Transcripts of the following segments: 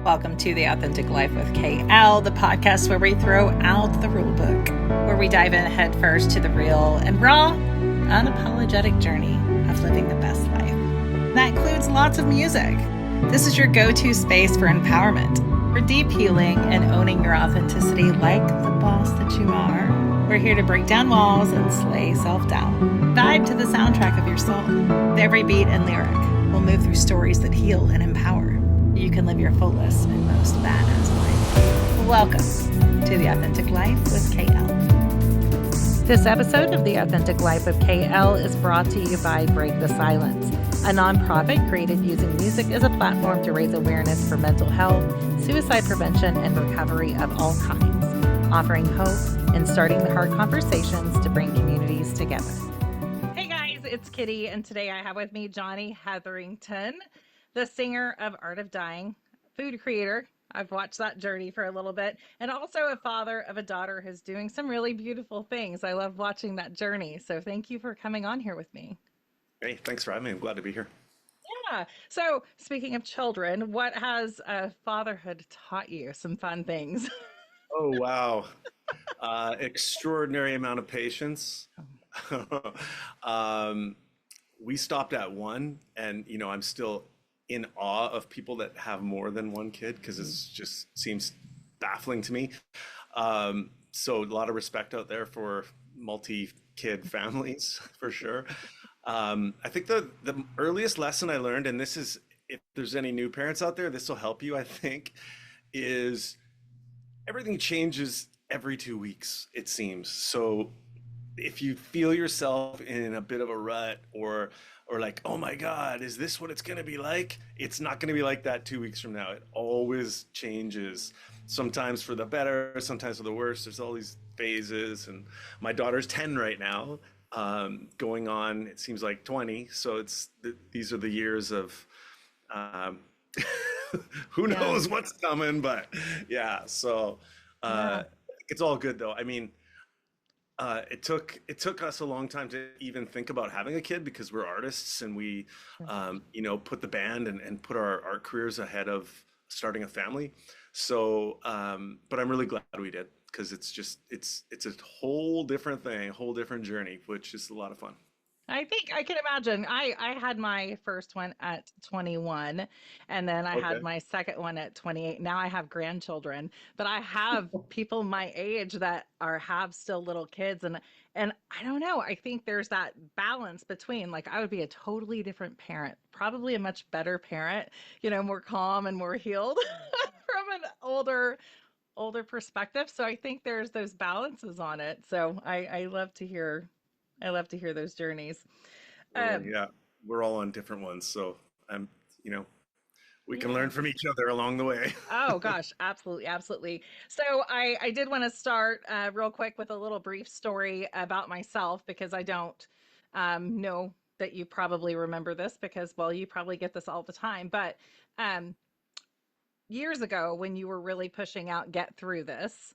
Welcome to The Authentic Life with KL, the podcast where we throw out the rule book, where we dive in head first to the real and raw, unapologetic journey of living the best life. That includes lots of music. This is your go-to space for empowerment, for deep healing and owning your authenticity like the boss that you are. We're here to break down walls and slay self-doubt. Vibe to the soundtrack of your soul. With every beat and lyric, we'll move through stories that heal and empower. You can live your fullest and most badass life. Welcome to The Authentic Life with KL. This episode of The Authentic Life with KL is brought to you by Break the Silence, a nonprofit created using music as a platform to raise awareness for mental health, suicide prevention, and recovery of all kinds, offering hope and starting the hard conversations to bring communities together. Hey guys, it's Kitty, and today I have with me Jonny Hetherington, the singer of Art of Dying, food creator. I've watched that journey for a little bit, and also a father of a daughter who's doing some really beautiful things. I love watching that journey. So thank you for coming on here with me. Hey, thanks for having me. I'm glad to be here. Yeah. So speaking of children, what has fatherhood taught you? Some fun things. Oh, wow. Extraordinary amount of patience. um, we stopped at one, and I'm still in awe of people that have more than one kid because it just seems baffling to me. So a lot of respect out there for multi-kid families for sure. I think the earliest lesson I learned, and this is if there's any new parents out there, this will help you, I think, is everything changes every 2 weeks, it seems. So if you feel yourself in a bit of a rut or like, oh my God, is this what it's going to be like? It's not going to be like that 2 weeks from now. It always changes, sometimes for the better, sometimes for the worse. There's all these phases, and my daughter's 10 right now, going on, it seems like 20. So these are the years of um, who Yeah. knows what's coming, but yeah. So Yeah. it's all good though. I mean, it took us a long time to even think about having a kid because we're artists and we, put the band and put our art careers ahead of starting a family. So, but I'm really glad we did because it's a whole different thing, a whole different journey, which is a lot of fun. I think I can imagine. I had my first one at 21, and then I had Okay. my second one at 28. Now I have grandchildren, but I have people my age that have still little kids, and I don't know. I think there's that balance between, like, I would be a totally different parent, probably a much better parent, more calm and more healed from an older perspective. So I think there's those balances on it. So I love to hear those journeys. Totally. Um, Yeah. We're all on different ones. So I'm, you know, we can yeah. learn from each other along the way. Oh gosh, absolutely, absolutely. So I did want to start real quick with a little brief story about myself because I don't know that you probably remember this because, well, you probably get this all the time. But um, years ago, when you were really pushing out Get Through This,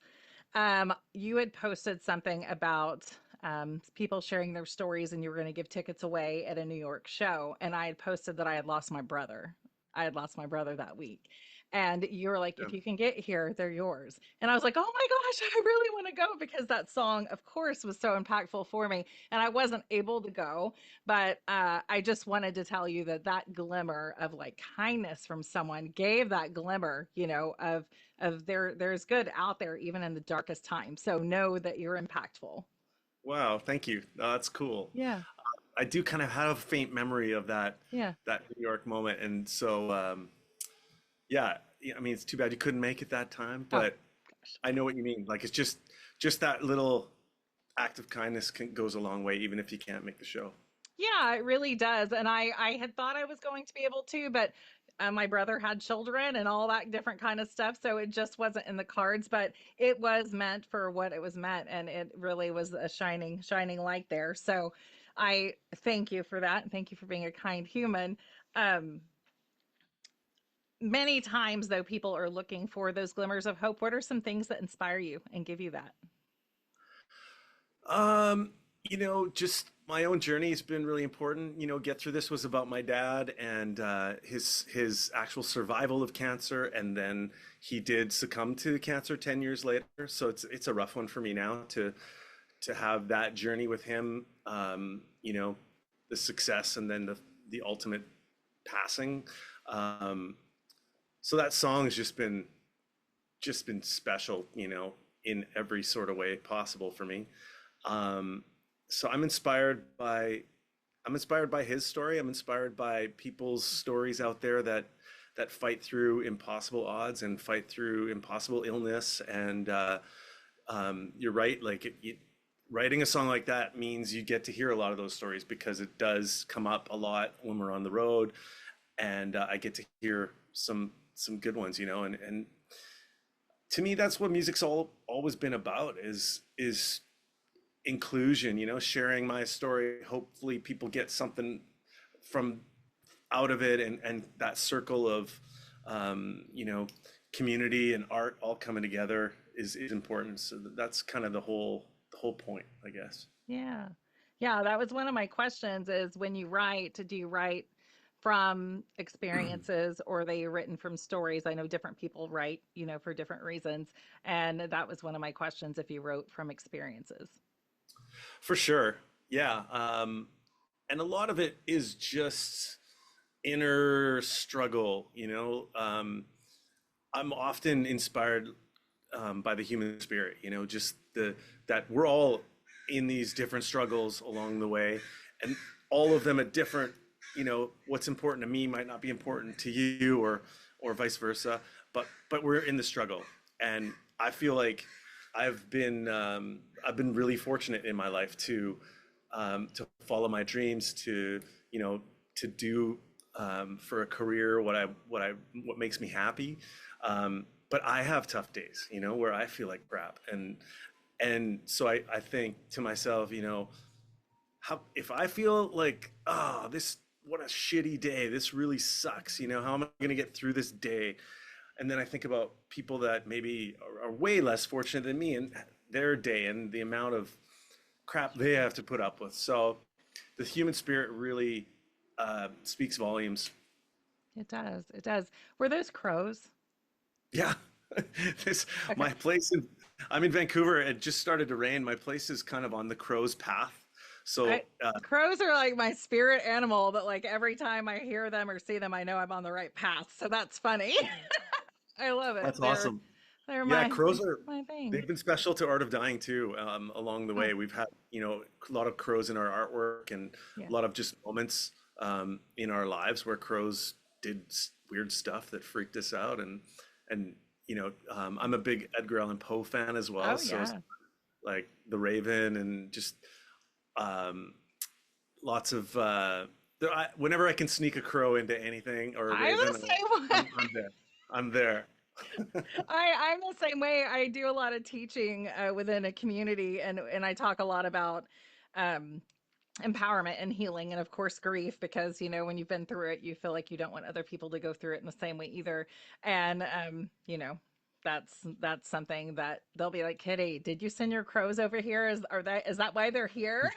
you had posted something about people sharing their stories, and you were going to give tickets away at a New York show. And I had posted that I had lost my brother. I had lost my brother that week. And you were like, if you can get here, they're yours. And I was like, oh my gosh, I really want to go because that song, of course, was so impactful for me. And I wasn't able to go, but I just wanted to tell you that that glimmer of like kindness from someone gave that glimmer, of there's good out there even in the darkest time. So know that you're impactful. Wow, thank you. That's cool. Yeah. I do kind of have a faint memory of Yeah. that New York moment, and so yeah, I mean, it's too bad you couldn't make it that time, Oh but gosh. I know what you mean. Like it's just that little act of kindness goes a long way, even if you can't make the show. Yeah, it really does. And I had thought I was going to be able to, but my brother had children and all that different kind of stuff, so it just wasn't in the cards. But it was meant for what it was meant, and it really was a shining light there. So I thank you for that. Thank you for being a kind human. Um, Many times, though, people are looking for those glimmers of hope. What are some things that inspire you and give you that? Just my own journey has been really important. Get Through This was about my dad and his actual survival of cancer, and then he did succumb to cancer 10 years later. So it's a rough one for me now to have that journey with him. The success and then the ultimate passing. So that song has just been special, in every sort of way possible for me. So I'm inspired by his story. I'm inspired by people's stories out there that fight through impossible odds and fight through impossible illness. And you're right, like writing a song like that means you get to hear a lot of those stories because it does come up a lot when we're on the road, and I get to hear some good ones, and to me that's what music's always been about is inclusion, sharing my story. Hopefully people get something from out of it, and that circle of community and art all coming together is important. So that's kind of the whole point, I guess. Yeah. Yeah, that was one of my questions is when you write, do you write from experiences or are they written from stories? I know different people write, for different reasons. And that was one of my questions if you wrote from experiences. For sure. Yeah. And a lot of it is just inner struggle, I'm often inspired by the human spirit, just that we're all in these different struggles along the way, and all of them at different, what's important to me might not be important to you, or vice versa, but we're in the struggle. And I feel like I've been really fortunate in my life to follow my dreams, to do for a career what makes me happy. But I have tough days, where I feel like crap, and so I think to myself, how if I feel like, this, what a shitty day, this really sucks, how am I going to get through this day? And then I think about people that maybe are way less fortunate than me and their day and the amount of crap they have to put up with. So the human spirit really speaks volumes. It does. It does. Were those crows? Yeah. this Okay. my place I'm in Vancouver. It just started to rain. My place is kind of on the crow's path. So Crows are like my spirit animal that like every time I hear them or see them, I know I'm on the right path. So that's funny. I love it. that's awesome. They're Yeah, my crows are, my thing. they've been special to Art of Dying too, along the Oh, way. We've had, a lot of crows in our artwork and yeah. a lot of just moments in our lives where crows did weird stuff that freaked us out. And I'm a big Edgar Allan Poe fan as well. Oh So yeah. like The Raven and just lots of, whenever I can sneak a crow into anything or a I'm the raven, same way. I'm there. I'm there. I'm the same way. I do a lot of teaching within a community, and I talk a lot about um, empowerment and healing, and of course grief, because when you've been through it, you feel like you don't want other people to go through it in the same way either. And that's something that they'll be like, Kitty, did you send your crows over here? Is that why they're here?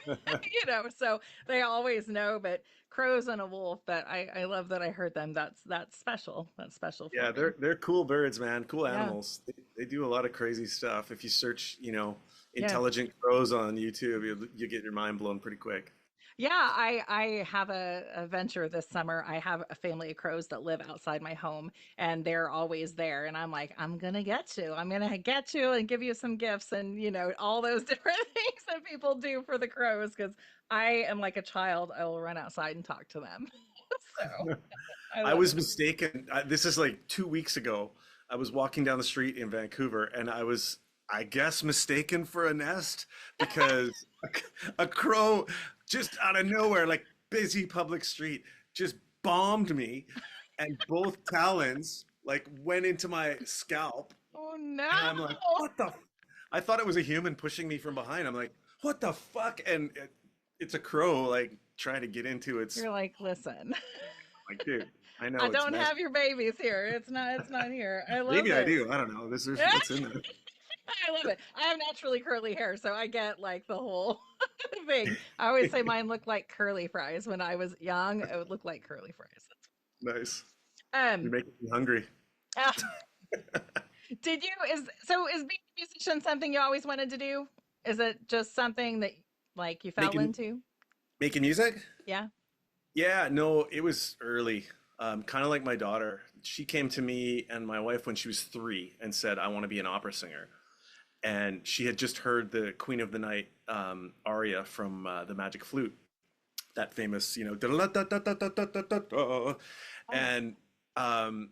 So they always know. But crows and a wolf, that I love that I heard them. That's special. That's special for Yeah, me. they're cool birds, man. Cool Yeah. animals. They do a lot of crazy stuff. If you search, Yeah. intelligent crows on YouTube, you get your mind blown pretty quick. Yeah, I have a venture this summer. I have a family of crows that live outside my home, and they're always there. And I'm like, I'm gonna get you. I'm gonna get you and give you some gifts, and all those different things that people do for the crows. Because I am like a child. I will run outside and talk to them. So I I love was it. mistaken. This is like 2 weeks ago. I was walking down the street in Vancouver, and I was, I guess, mistaken for a nest because a crow just out of nowhere, like busy public street, just bombed me, and both talons like went into my scalp, Oh and I'm like, no! what the? I thought it was a human pushing me from behind. I'm like, what the fuck? And it's a crow like trying to get into its. You're like, listen, Like, dude, I I know it's don't messed. have your babies here. It's not here. I love Maybe I it. do. I don't know. There's what's in there. I love it. I have naturally curly hair, so I get like the whole thing. I always say mine looked like curly fries when I was young. It would look like curly fries. Nice. You're Um, making me hungry. uh, did you is being a musician something you always wanted to do? Is it just something that like you fell Making into? making music? Yeah. Yeah, no, it was early. Kind of like my daughter. She came to me and my wife when she was 3 and said, "I want to be an opera singer." And she had just heard the Queen of the Night aria from the Magic Flute, that famous, da-da-da-da-da-da-da-da-da. Oh, And um,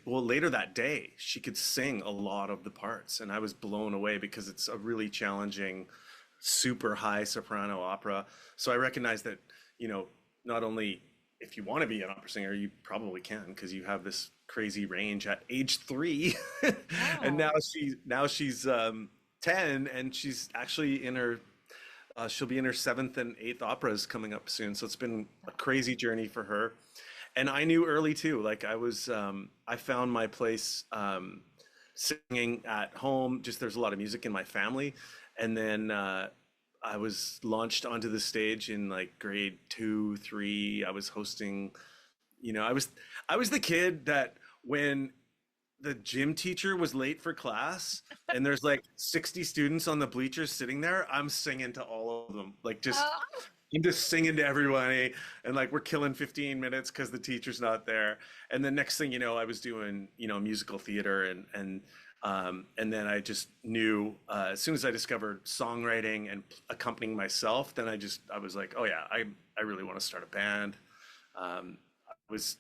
well, later that day, she could sing a lot of the parts, and I was blown away because it's a really challenging, super high soprano opera. So I recognize that, you know, not only if you want to be an opera singer, you probably can because you have this crazy range at age 3, and wow. now she's 10, and she's actually in her she'll be in her seventh and eighth operas coming up soon. So it's been a crazy journey for her. And I knew early too. Like I found my place singing at home. Just there's a lot of music in my family, and then I was launched onto the stage in like grade 2, 3. I was hosting. I was the kid that when the gym teacher was late for class and there's like 60 students on the bleachers sitting there, I'm singing to all of them. Like just Oh, I'm just singing to everybody, and like we're killing 15 minutes because the teacher's not there. And the next thing you know, I was doing, musical theater, and then I just knew as soon as I discovered songwriting and accompanying myself, then I was like, oh yeah, I really want to start a band. Was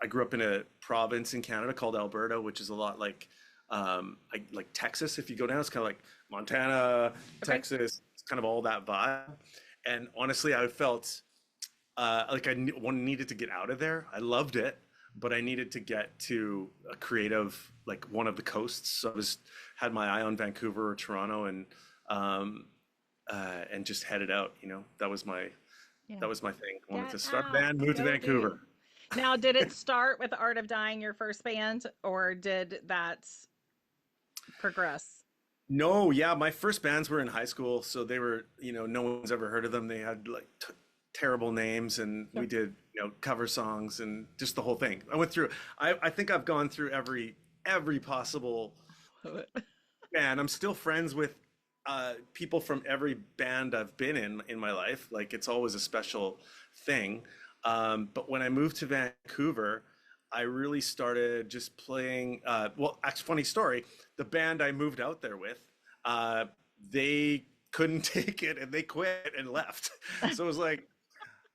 I grew up in a province in Canada called Alberta, which is a lot like Texas. If you go down, it's kind of like Montana, okay. Texas. It's kind of all that vibe. And honestly, I felt like needed to get out of there. I loved it, but I needed to get to a creative, like one of the coasts. So had my eye on Vancouver or Toronto, and just headed out. Yeah. That was my thing. I wanted Get to start a out. band, move to Go do. Vancouver. Now, did it start with the Art of Dying, your first band, or did that progress? No, yeah, my first bands were in high school, so they were, no one's ever heard of them. They had like terrible names, and we Sure. did, cover songs and just the whole thing. I went through. I think I've gone through every possible band. I'm still friends with people from every band I've been in my life. Like it's always a special thing. But when I moved to Vancouver, I really started just playing. Well, actually, funny story. The band I moved out there with, they couldn't take it and they quit and left. So it was like,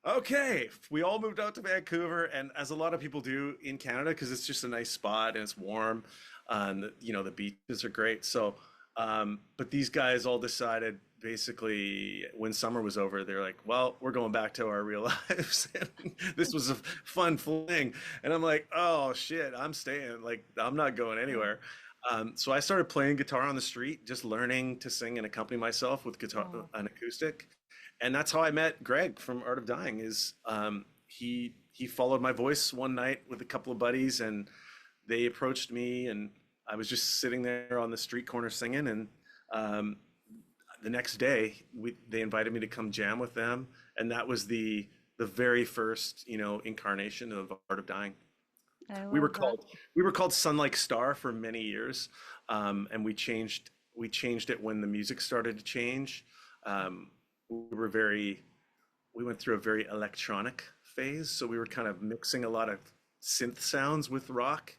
okay, we all moved out to Vancouver, and as a lot of people do in Canada, because it's just a nice spot and it's warm, and the beaches are great. So, but these guys all decided basically when summer was over, they're like, well, we're going back to our real lives. And this was a fun fling, and I'm like, oh shit, I'm staying. Like I'm not going anywhere. So I started playing guitar on the street, just learning to sing and accompany myself with guitar, Oh, an acoustic, and that's how I met Greg from Art of Dying. Is he followed my voice one night with a couple of buddies, and they approached me, and I was just sitting there on the street corner singing, and um, the next day they invited me to come jam with them, and that was the very first incarnation of Art of Dying. I We were love that. called we were called Sun Like Star for many years, and we changed it when the music started to change. We were very we went through a very electronic phase, so we were kind of mixing a lot of synth sounds with rock,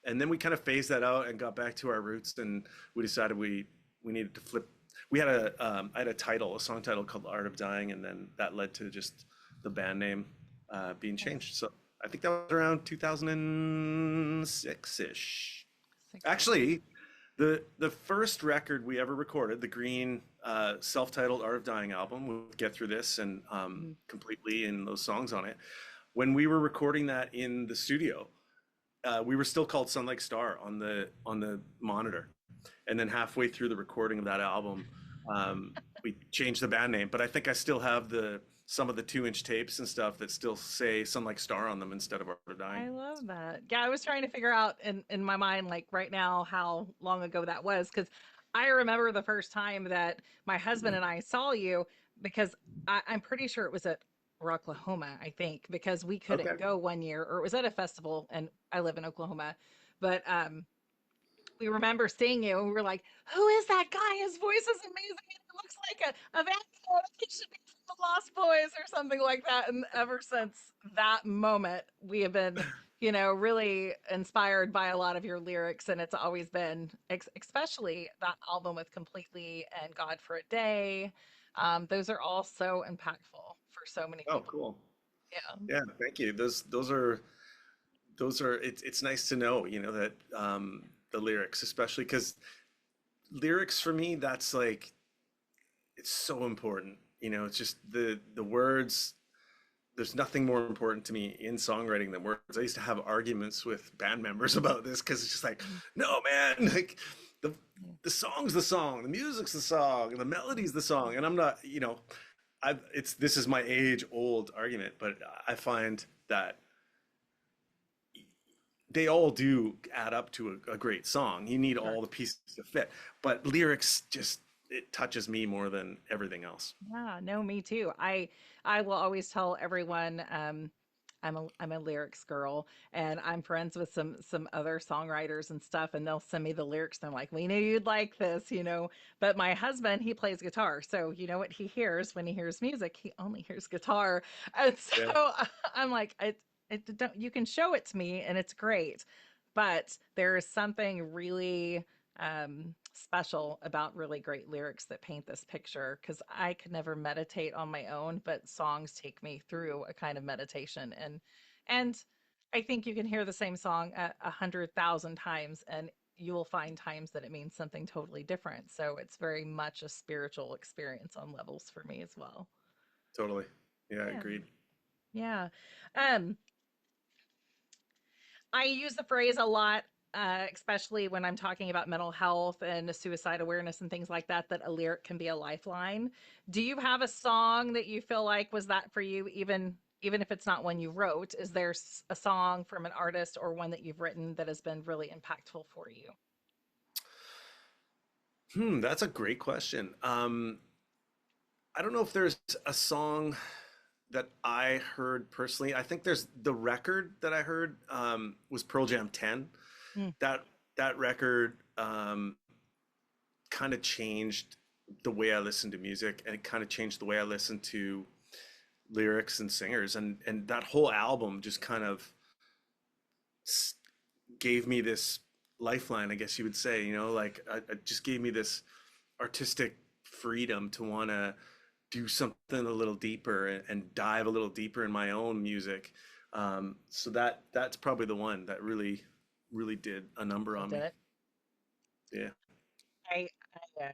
and then we kind of phased that out and got back to our roots, and we decided we needed to flip. We had I had a song title called Art of Dying, and then that led to just the band name being Nice. changed. So I think that was around 2006 ish. 6 years. Actually, the first record we ever recorded, the Green self-titled Art of Dying album, we'll get through this and Mhm. completely in those songs on it. When we were recording that in the studio, we were still called Sun Like Star on the monitor, and then halfway through the recording of that album, we changed the band name. But I think I still have some of the 2-inch tapes and stuff that still say "Some Like Star" on them instead of "Art of Dying." I love that. Yeah, I was trying to figure out in my mind, like right now, how long ago that was, because I remember the first time that my husband and I saw you, because I'm pretty sure it was at Rocklahoma, I think, because we couldn't Okay. go one year, or it was at a festival, and I live in Oklahoma, but we remember seeing you and we were like, who is that guy? His voice is amazing. It looks like a Van Gogh. He should be from the Lost Boys or something like that. And ever since that moment, we have been, really inspired by a lot of your lyrics. And it's always been, especially that album with Completely and God for a Day. Those are all so impactful for so many Oh, people. cool. Yeah. Yeah, thank you. Those are it's nice to know, that the lyrics, especially because lyrics for me, that's like it's so important. It's just the words. There's nothing more important to me in songwriting than words. I used to have arguments with band members about this because it's just like, no, man, like the song's the song, the music's the song, and the melody's the song, and I'm not, this is my age old argument, but I find that they all do add up to a great song. You need Sure. all the pieces to fit, but lyrics just it touches me more than everything else. Yeah, no, me too. I will always tell everyone I'm a lyrics girl, and I'm friends with some other songwriters and stuff, and they'll send me the lyrics and they're like, "We knew you'd like this." But my husband, he plays guitar. So you know what he hears when he hears music? He only hears guitar. And so Yeah, I'm like, it don't you can show it to me and it's great. But there is something really special about really great lyrics that paint this picture, because I could never meditate on my own, but songs take me through a kind of meditation, and I think you can hear the same song 100,000 times and you will find times that it means something totally different. So it's very much a spiritual experience on levels for me as well. totally. Yeah, Yeah. agreed. Yeah. Um, I use the phrase a lot, especially when I'm talking about mental health and suicide awareness and things like that, that a lyric can be a lifeline. Do you have a song that you feel like was that for you, even if it's not one you wrote? Is there a song from an artist or one that you've written that has been really impactful for you? That's a great question. I don't know if there's a song that I heard personally. I think there's the record that I heard was Pearl Jam 10. Mm, That record kind of changed the way I listen to music, and it kind of changed the way I listen to lyrics and singers, and that whole album just kind of s- gave me this lifeline, I guess you would say. Like it just gave me this artistic freedom to want to do something a little deeper and dive a little deeper in my own music. So that's probably the one that really did a number I on did me. it. Yeah, I yeah,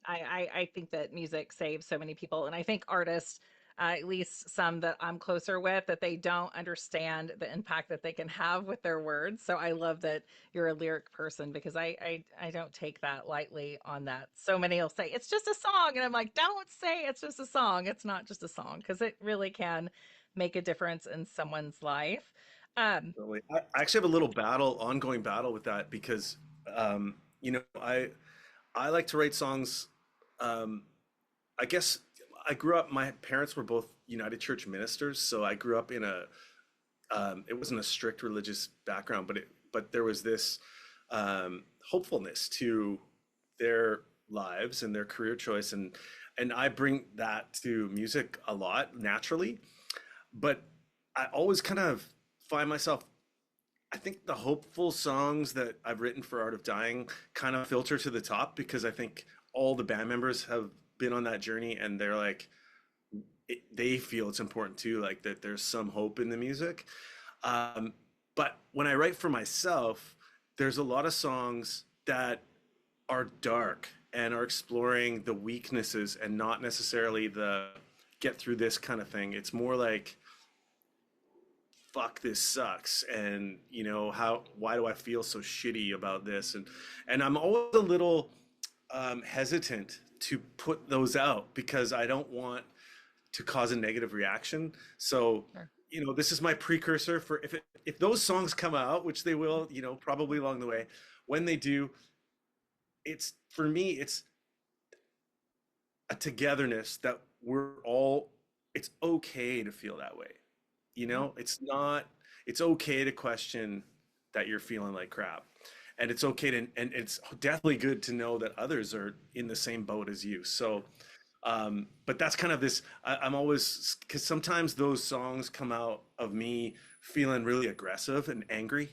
I think that music saves so many people, and I think artists, at least some that I'm closer with, that they don't understand the impact that they can have with their words. So I love that you're a lyric person, because I don't take that lightly on that. So many will say it's just a song, and I'm like, don't say it's just a song. It's not just a song, because it really can make a difference in someone's life. Um, totally. I actually have a little ongoing battle with that because, I like to write songs. Um, I guess I grew up. My parents were both United Church ministers, so I grew up in a. It wasn't a strict religious background, but there was this hopefulness to their lives and their career choice, and I bring that to music a lot naturally. But I always kind of find myself. I think the hopeful songs that I've written for Art of Dying kind of filter to the top because I think all the band members have been on that journey and they're like they feel it's important too, like that there's some hope in the music. Um, but when I write for myself, there's a lot of songs that are dark and are exploring the weaknesses and not necessarily the get through this kind of thing. It's more like fuck this sucks, and how why do I feel so shitty about this, and I'm always a little hesitant to put those out because I don't want to cause a negative reaction. So, Sure. this is my precursor for if those songs come out, which they will, probably along the way. When they do, it's for me, it's a togetherness that we're all. It's okay to feel that way. Yeah. It's not. It's okay to question that you're feeling like crap, and it's okay to, and it's definitely good to know that others are in the same boat as you. So, but that's kind of this. I'm always, because sometimes those songs come out of me feeling really aggressive and angry,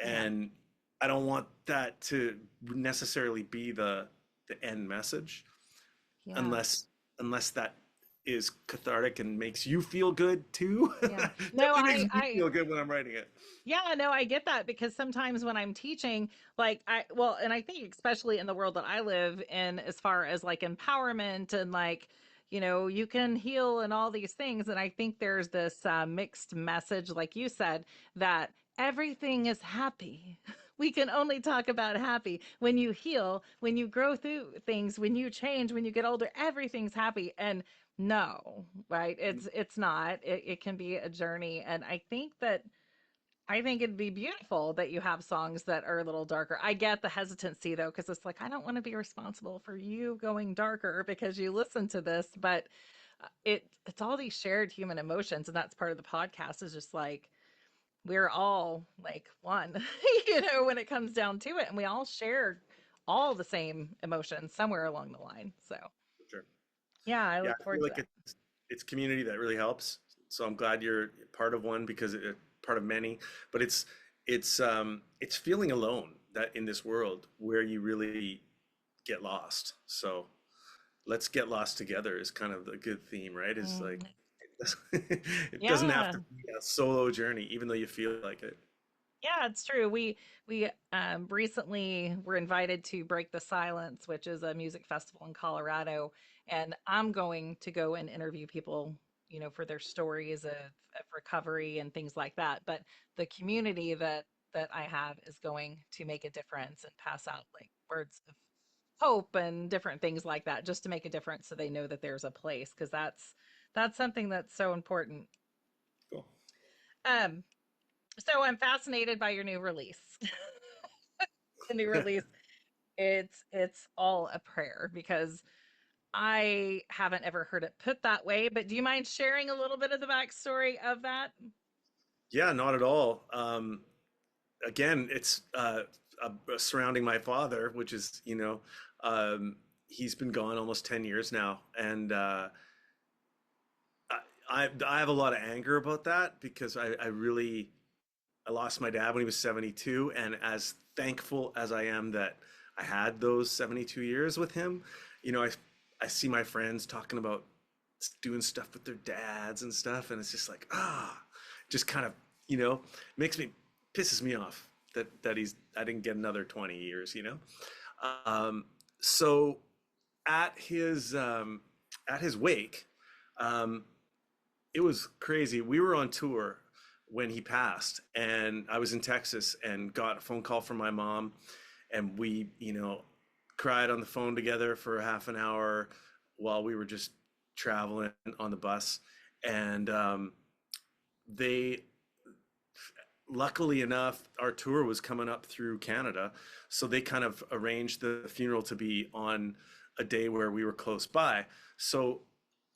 Yeah. and I don't want that to necessarily be the end message, Yeah. unless that is cathartic and makes you feel good too. Yeah. No, Definitely makes me I feel good when I'm writing it. Yeah, no, I get that because sometimes when I'm teaching, well, and I think especially in the world that I live in, as far as like empowerment and like, you can heal and all these things. And I think there's this mixed message, like you said, that everything is happy. We can only talk about happy. When you heal, when you grow through things, when you change, when you get older, everything's happy. And no, right? It's not. It can be a journey. And I think it'd be beautiful that you have songs that are a little darker. I get the hesitancy though, because it's like, I don't want to be responsible for you going darker because you listen to this, but it's all these shared human emotions. And that's part of the podcast is just like, we're all like one, when it comes down to it. And we all share all the same emotions somewhere along the line. So Sure. yeah, I Yeah, look I feel forward to like that. it's community that really helps. So I'm glad you're part of one, because part of many. But it's feeling alone that in this world where you really get lost. So let's get lost together is kind of the good theme, right? Is like Mm, it doesn't have to yeah. be a solo journey, even though you feel like it. Yeah, it's true. We recently were invited to Break the Silence, which is a music festival in Colorado, and I'm going to go and interview people, for their stories of recovery and things like that. But the community that I have is going to make a difference and pass out like words of hope and different things like that, just to make a difference so they know that there's a place, because that's something that's so important. Cool. Um, so I'm fascinated by your new release. The new release, it's all a prayer because I haven't ever heard it put that way. But do you mind sharing a little bit of the backstory of that? Yeah, not at all. Again, it's surrounding my father, which is, he's been gone almost 10 years now. And I have a lot of anger about that, because I lost my dad when he was 72. And as thankful as I am that I had those 72 years with him, I see my friends talking about doing stuff with their dads and stuff. And it's just like, just kind of, makes me, pisses me off that I didn't get another 20 years. So at his wake, um, it was crazy. We were on tour when he passed, and I was in Texas and got a phone call from my mom, and we, cried on the phone together for half an hour while we were just traveling on the bus. And they, luckily enough, our tour was coming up through Canada, so they kind of arranged the funeral to be on a day where we were close by. So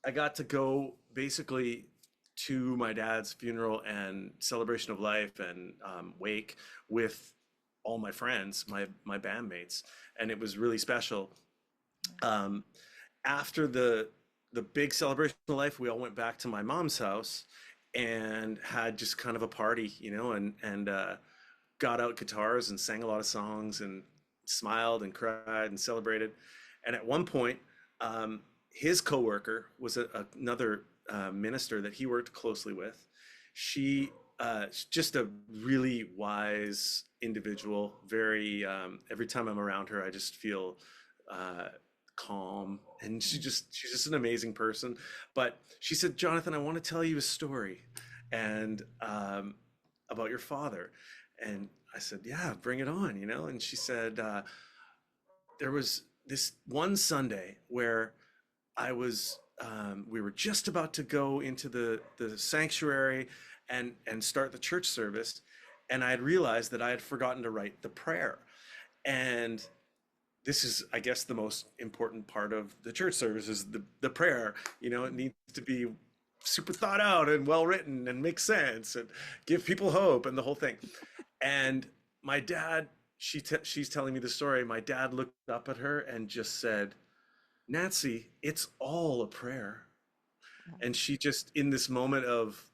I got to go basically to my dad's funeral and celebration of life and wake with all my friends, my bandmates, and it was really special. Um, After the big celebration of life, we all went back to my mom's house and had just kind of a party, and got out guitars and sang a lot of songs and smiled and cried and celebrated. And at one point, his coworker was another minister that he worked closely with. She just a really wise individual. Very every time I'm around her, I just feel uh, calm, and she's just an amazing person. But she said, Jonathan, I want to tell you a story, and about your father. And I said, yeah, bring it on, And she said, there was this one Sunday where I was we were just about to go into the sanctuary and start the church service, and I had realized that I had forgotten to write the prayer. And this is, I guess, the most important part of the church service is the prayer. You know, it needs to be super thought out and well written and make sense and give people hope and the whole thing. And my dad, she's telling me the story. My dad looked up at her and just said, "Nancy, it's all a prayer." And she just, in this moment of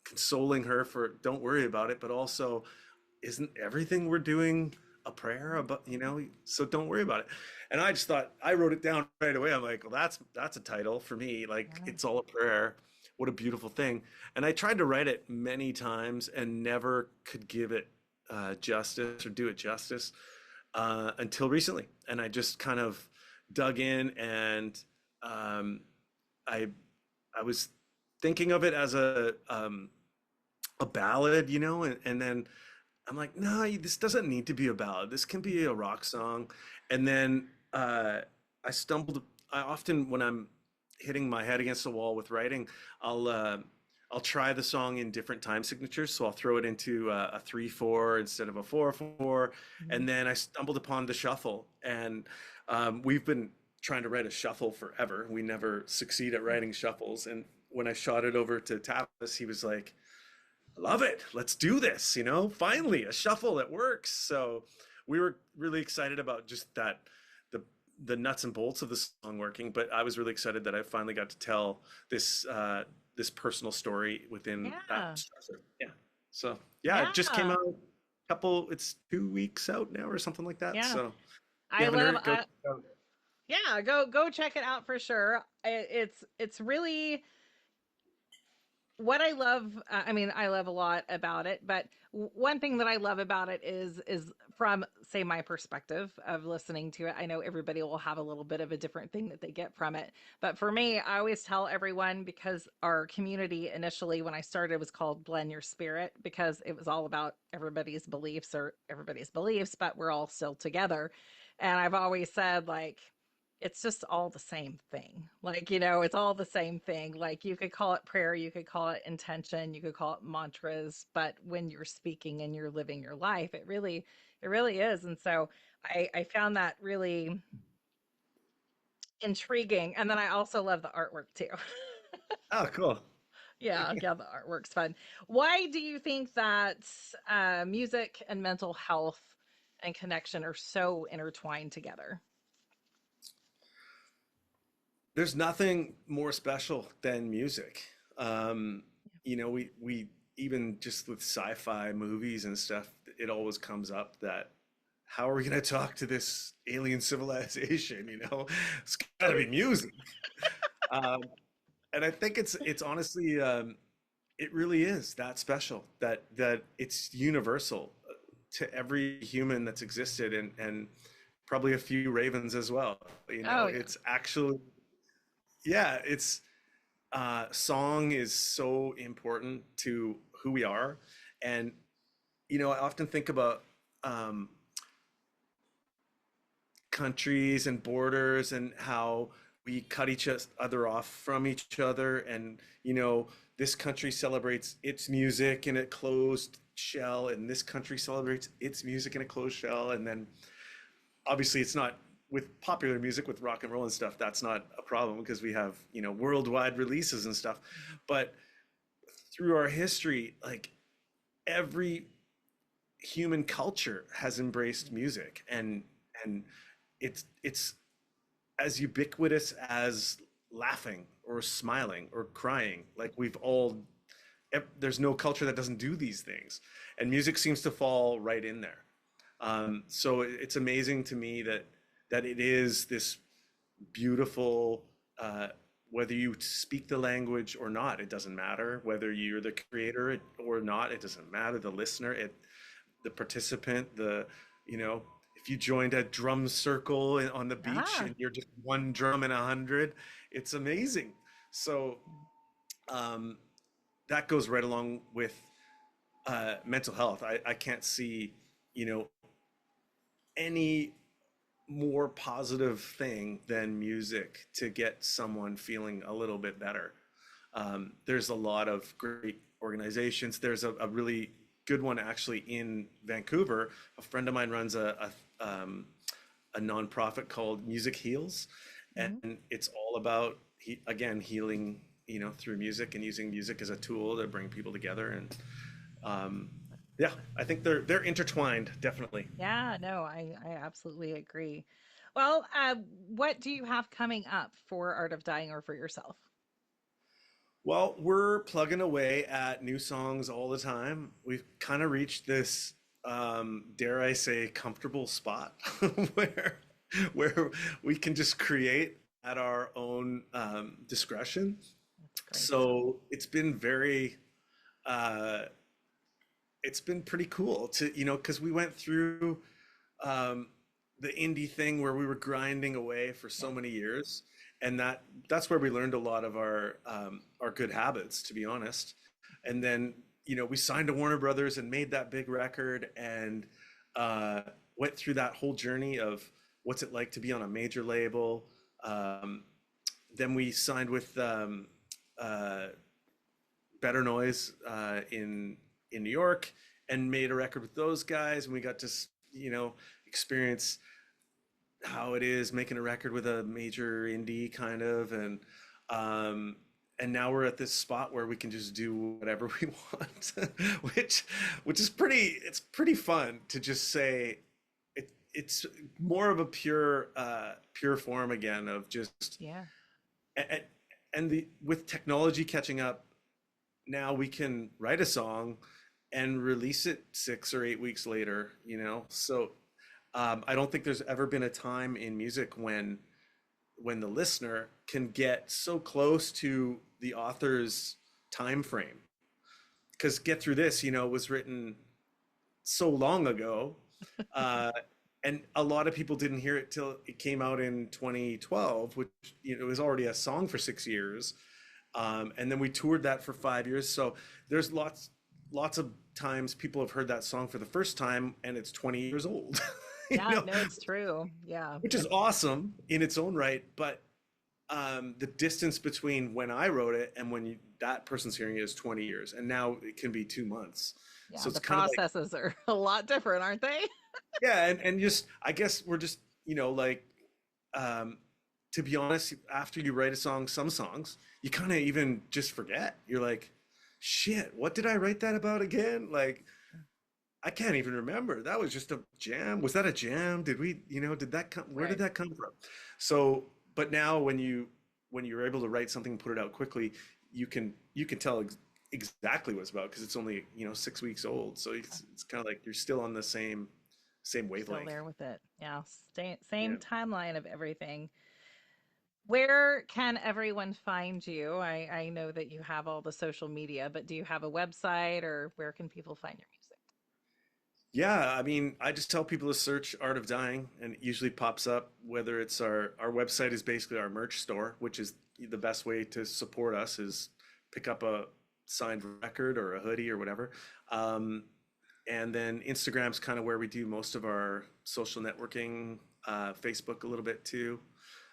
consoling her for don't worry about it, but also, isn't everything we're doing a prayer about, so don't worry about it. And I just thought, I wrote it down right away. I'm like, well, that's a title for me. Like, Yeah. it's all a prayer. What a beautiful thing. And I tried to write it many times and never could give it justice or do it justice until recently. And I just kind of dug in, and I I was thinking of it as a ballad, and then I'm like, no, this doesn't need to be a ballad. This can be a rock song. And then I often, when I'm hitting my head against the wall with writing, I'll try the song in different time signatures. So I'll throw it into a 3/4 instead of a 4/4. Mhm. And then I stumbled upon the shuffle. And we've been trying to write a shuffle forever. We never succeed at writing shuffles. And when I shot it over to Tapas, he was like, love it. Let's do this, finally a shuffle that works. So we were really excited about just that, the nuts and bolts of the song working, but I was really excited that I finally got to tell this personal story within Yeah. that structure. Yeah. So yeah, it just came Yeah. out it's 2 weeks out now or something like that. Yeah. So if you I haven't love heard it, go check it out. yeah, go check it out for sure. It's really what I love. I mean, I love a lot about it, but one thing that I love about it is from, say, my perspective of listening to it. I know everybody will have a little bit of a different thing that they get from it, but for me, I always tell everyone, because our community initially when I started was called Blend Your Spirit, because it was all about everybody's beliefs, but we're all still together. And I've always said, like, it's just all the same thing. Like, it's all the same thing. Like, you could call it prayer, you could call it intention, you could call it mantras, but when you're speaking and you're living your life, it really is. And so I found that really intriguing. And then I also love the artwork too. Oh, cool. Yeah, the artwork's fun. Why do you think that music and mental health and connection are so intertwined together? There's nothing more special than music. We even just with sci-fi movies and stuff, it always comes up that how are we going to talk to this alien civilization? It's got to be music. Um, and I think it's honestly, it really is that special, that it's universal to every human that's existed, and probably a few ravens as well. Oh, yeah. It's actually, yeah, it's song is so important to who we are. And I often think about um, countries and borders and how we cut each other off from each other. And this country celebrates its music in a closed shell, and this country celebrates its music in a closed shell. And then obviously it's not with popular music, with rock and roll and stuff, that's not a problem because we have worldwide releases and stuff. But through our history, like, every human culture has embraced music, and it's as ubiquitous as laughing or smiling or crying. Like, there's no culture that doesn't do these things, and music seems to fall right in there. So it's amazing to me that it is this beautiful, whether you speak the language or not, it doesn't matter. Whether you're the creator or not, it doesn't matter. The listener, the participant, if you joined a drum circle on the beach Yeah. and you're just one drum in 100, it's amazing. So um, that goes right along with mental health. I can't see, any more positive thing than music to get someone feeling a little bit better. There's a lot of great organizations. There's a really good one actually in Vancouver. A friend of mine runs a nonprofit called Music Heals, Mhm. and it's all about again healing, through music and using music as a tool to bring people together. And yeah, I think they're intertwined, definitely. Yeah, no, I absolutely agree. Well, what do you have coming up for Art of Dying or for yourself? Well, we're plugging away at new songs all the time. We've kind of reached this, dare I say, comfortable spot where where we can just create at our own discretion. That's great. So uh, it's been pretty cool to, because we went through um, the indie thing where we were grinding away for Yeah. so many years, and that's where we learned a lot of our good habits, to be honest. And then we signed to Warner Brothers and made that big record, and uh, went through that whole journey of what's it like to be on a major label. Um, then we signed with uh, Better Noise in New York and made a record with those guys, and we got to experience how it is making a record with a major indie kind of. Um and now we're at this spot where we can just do whatever we want, which is pretty fun to just say it's more of a pure form again of just. Yeah. And, and the with technology catching up, now we can write a song and release it 6 or 8 weeks later, so I don't think there's ever been a time in music when the listener can get so close to the author's time frame. Because Get Through This, was written so long ago, uh, and a lot of people didn't hear it till it came out in 2012, which it was already a song for 6 years. And then we toured that for 5 years. So there's lots of times people have heard that song for the first time and it's 20 years old, you Yeah, know, no, it's true. Yeah. which is awesome in its own right. But the distance between when I wrote it and when that person's hearing it is 20 years. And now it can be 2 months. Yeah, So it's the kind of like, processes are a lot different, aren't they? yeah. And just, I guess we're just, like, um, to be honest, after you write a song, some songs, you kind of even just forget. You're like, shit, what did I write that about again? Like, I can't even remember. That was just a jam. Was that a jam? Did we, did that come, where did Right. that come from? So, but now when you're able to write something and put it out quickly, you can tell exactly what it's about because it's only, 6 weeks old. So it's kind of like you're still on the same Still wavelength. there with it. Yeah. Yeah. Same timeline of everything. Where can everyone find you? I know that you have all the social media, but do you have a website or where can people find your music? Yeah, I mean, I just tell people to search Art of Dying and it usually pops up. Whether it's our website is basically our merch store, which is the best way to support us is pick up a signed record or a hoodie or whatever. Um, and then Instagram's kind of where we do most of our social networking, Facebook a little bit too.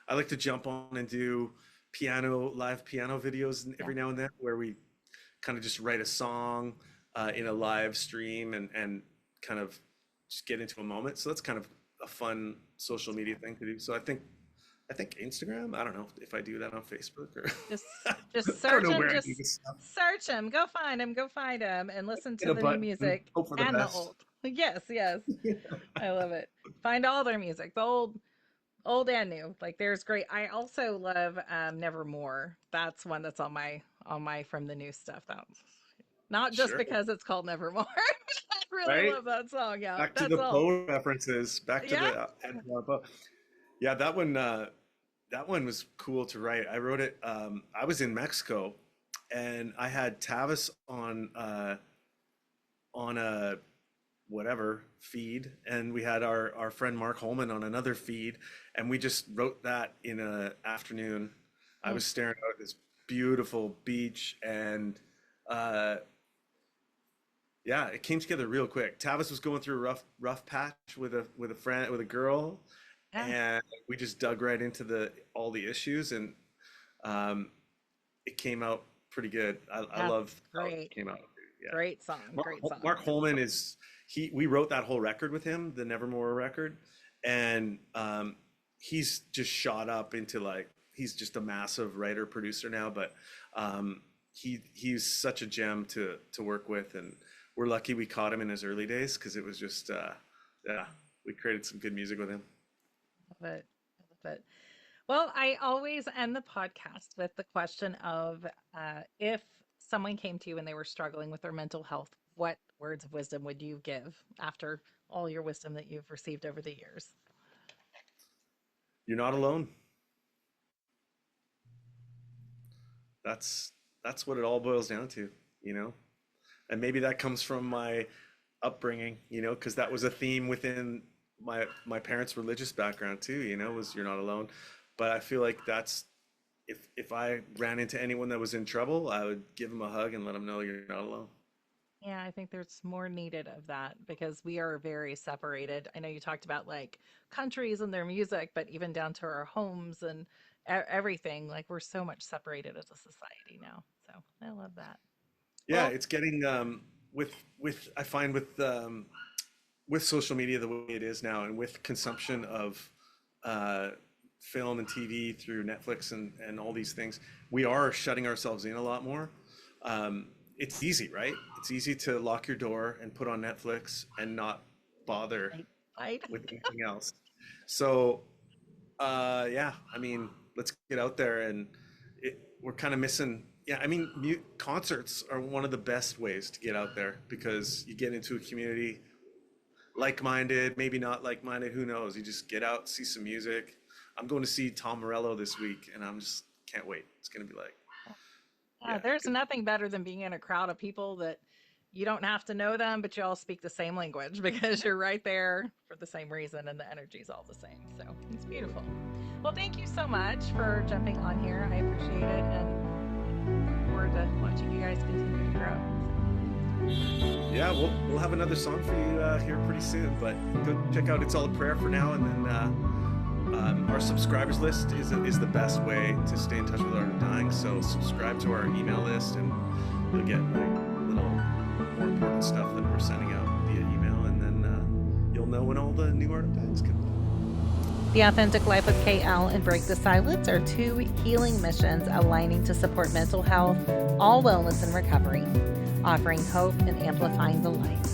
I like to jump on and do live piano videos Yeah. every now and then where we kind of just write a song in a live stream and kind of just get into a moment. So that's kind of a fun social media thing to do. So I think Instagram. I don't know if I do that on Facebook or Just I don't search know him, where I do just this stuff. search him, go find him and listen Hit to a the new button, music hope for the and the best. old. Yes, yes. I love it. Find all their music, the old and new. Like there's great. I also love Nevermore. That's one that's on my from the new stuff. That not just Sure. because it's called Nevermore. I really Right. love that song. Yeah, Back to that's the all. Poe references. Back to Yeah. the Edgar Allan Poe. Yeah, that one was cool to write. I wrote it. I was in Mexico, and I had Tavis on a whatever feed, and we had our friend Mark Holman on another feed, and we just wrote that in a afternoon. I Mm. was staring out at this beautiful beach, and uh, yeah, it came together real quick. Tavis was going through a rough patch with a friend with a girl, Yeah, and we just dug right into all the issues, and um, it came out pretty good. I that's love how it great. came out. Yeah. Great song. Great song. Mark Holman is we wrote that whole record with him, the Nevermore record, and he's just shot up into like he's just a massive writer producer now. But he's such a gem to work with, and we're lucky we caught him in his early days because it was just yeah, we created some good music with him. Love it. I love it. Well, I always end the podcast with the question of if someone came to you and they were struggling with their mental health, what words of wisdom would you give after all your wisdom that you've received over the years? You're not alone. That's that's what it all boils down to, you know. And maybe that comes from my upbringing, you know, because that was a theme within my parents' religious background too, you know, was you're not alone. But I feel like that's if I ran into anyone that was in trouble, I would give them a hug and let them know you're not alone. Yeah, I think there's more needed of that because we are very separated. I know you talked about like countries and their music, but even down to our homes and everything, like we're so much separated as a society now. So I love that. Yeah, Well, it's getting with I find with social media the way it is now, and with consumption of uh, film and TV through Netflix and all these things, we are shutting ourselves in a lot more. It's easy, right? It's easy to lock your door and put on Netflix and not bother right, right. with anything else. So, yeah, I mean, let's get out there and we're kind of missing. Yeah, I mean, concerts are one of the best ways to get out there because you get into a community like-minded, maybe not like-minded, who knows? You just get out, see some music. I'm going to see Tom Morello this week, and I'm just can't wait. It's going to be like, Yeah, yeah, there's nothing better than being in a crowd of people that you don't have to know them, but you all speak the same language because you're right there for the same reason and the energy's all the same. So it's beautiful. Well, thank you so much for jumping on here. I appreciate it and look forward to watching you guys continue to grow. yeah. We'll have another song for you here pretty soon. But go check out "It's All a Prayer" for now, and then our subscribers list is the best way to stay in touch with Art of Dying. So subscribe to our email list, and you'll get like little more important stuff that we're sending out via email, and then you'll know when all the new Art of Dying is coming. The Authentic Life with KL and Break the Silence are two healing missions aligning to support mental health, all wellness and recovery, offering hope and amplifying the light.